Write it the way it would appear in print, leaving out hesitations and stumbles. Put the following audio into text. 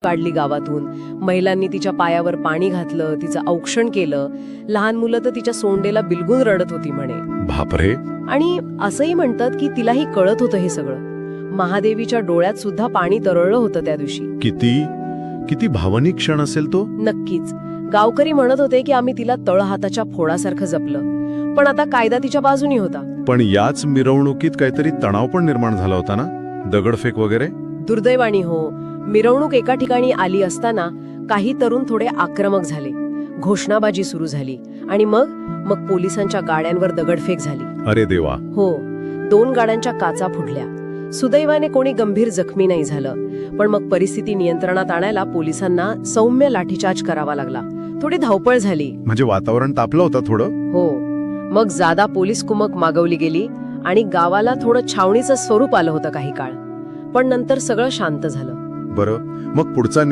काढली गावातून. महिलांनी तिच्या पायावर पाणी घातलं, तिचं औक्षण केलं. लहान मुलं तर तिच्या सोंडेला बिलगून रडत होती म्हणे. बापरे. आणि असंही म्हणतात की तिलाही कळत होतं हे सगळं. महादेवीच्या डोळ्यात सुद्धा पाणी तरळलं होतं त्या दिवशी. किती किती भावनिक क्षण असेल तो. नक्कीच. गावकरी म्हणत होते की आम्ही तिला तळहाताच्या फोडासारखं जपलं, पण आता कायदा तिच्या बाजूनी होता. पण याच मिरवणुकीत काहीतरी तणाव पण निर्माण झाला होता ना, दगडफेक वगैरे. दुर्दैवानी हो. मिरवणूक एका ठिकाणी आली असताना काही तरुण थोडे आक्रमक झाले. घोषणाबाजी सुरू झाली आणि मग पोलिसांच्या गाड्यांवर दगडफेक झाली. अरे देवा. हो. 2 गाड्यांच्या काचा फुटल्या. सुदैवाने कोणी गंभीर जखमी नाही झालं. पण मग परिस्थिती नियंत्रणात आणायला पोलिसांना सौम्य लाठीचार्ज करावा लागला. थोडी धावपळ झाली. म्हणजे वातावरण तापलं होतं थोडं. हो. मग जादा पोलीस कुमक मागवली गेली आणि गावाला थोडं छावणीचं स्वरूप आलं होतं काही काळ. पण नंतर सगळं शांत झालं. बरं, मग पुढचा